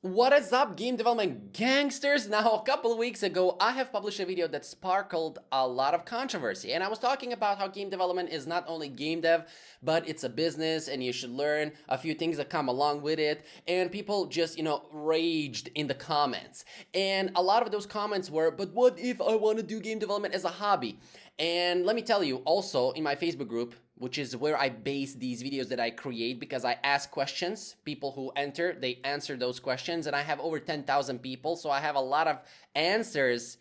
What is up, game development gangsters? Now, a couple of weeks ago, I have published a video that sparkled a lot of controversy, and I was talking about how game development is not only game dev, but it's a business, and you should learn a few things that come along with it. And people just, raged in the comments. And a lot of those comments were, but what if I want to do game development as a hobby? And let me tell you, also in my Facebook group, which is where I base these videos that I create, because I ask questions. People who enter, they answer those questions, and I have over 10,000 people, so I have a lot of answers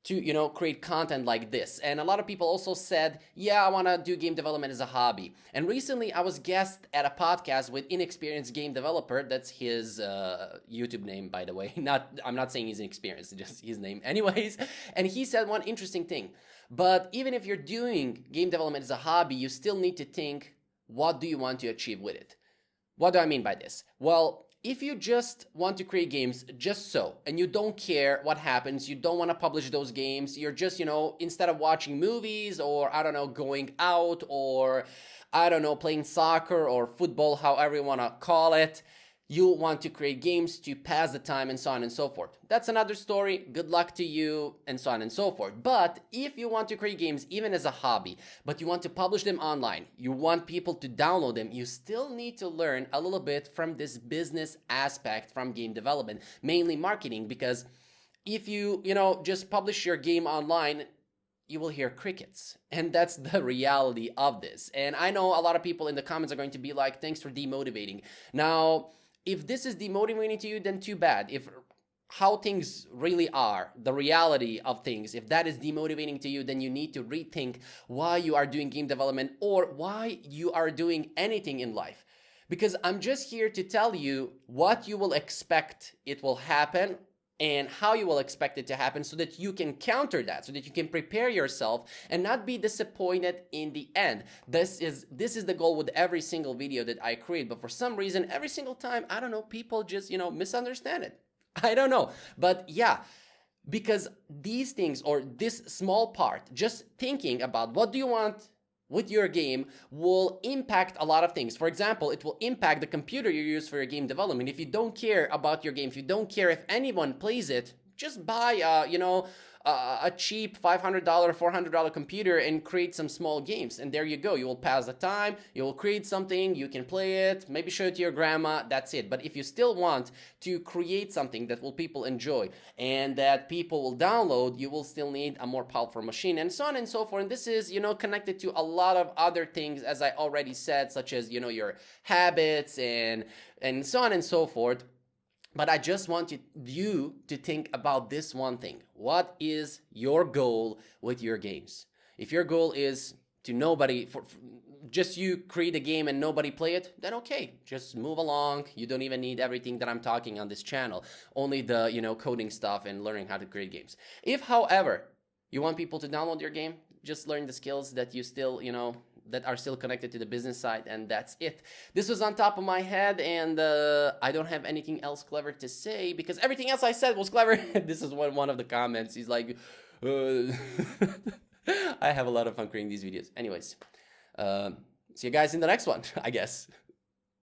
to create content like this. And a lot of people also said, yeah, I want to do game development as a hobby. And recently I was guest at a podcast with Inexperienced Game Developer. That's his YouTube name, by the way. I'm not saying he's inexperienced, just his name. Anyways, and he said one interesting thing. But even if you're doing game development as a hobby, you still need to think, what do you want to achieve with it? What do I mean by this? Well, if you just want to create games just so, and you don't care what happens, you don't want to publish those games, you're just, instead of watching movies or, I don't know, going out or, I don't know, playing soccer or football, however you want to call it, you want to create games to pass the time and so on and so forth. That's another story. Good luck to you and so on and so forth. But if you want to create games even as a hobby, but you want to publish them online, you want people to download them, you still need to learn a little bit from this business aspect from game development, mainly marketing, because if you just publish your game online, you will hear crickets. And that's the reality of this. And I know a lot of people in the comments are going to be like, thanks for demotivating. Now, if this is demotivating to you, then too bad. If how things really are, the reality of things, if that is demotivating to you, then you need to rethink why you are doing game development or why you are doing anything in life. Because I'm just here to tell you what you will expect it will happen and how you will expect it to happen so that you can counter that, so that you can prepare yourself and not be disappointed in the end. This is the goal with every single video that I create, but for some reason, every single time, I don't know, people just, misunderstand it. I don't know, but yeah, because these things or this small part, just thinking about what do you want with your game will impact a lot of things. For example, it will impact the computer you use for your game development. If you don't care about your game, if you don't care if anyone plays it, just buy a cheap $500, $400 computer and create some small games. And there you go. You will pass the time. You will create something. You can play it. Maybe show it to your grandma. That's it. But if you still want to create something that will people enjoy and that people will download, you will still need a more powerful machine and so on and so forth. And this is, connected to a lot of other things, as I already said, such as, your habits and so on and so forth. But I just want you to think about this one thing. What is your goal with your games? If your goal is to just you create a game and nobody play it, then okay, just move along. You don't even need everything that I'm talking on this channel. Only the, coding stuff and learning how to create games. If, however, you want people to download your game, just learn the skills that you still, that are still connected to the business side, and that's it. This was on top of my head, and I don't have anything else clever to say because everything else I said was clever. This is one of the comments. He's like, I have a lot of fun creating these videos. Anyways, see you guys in the next one, I guess.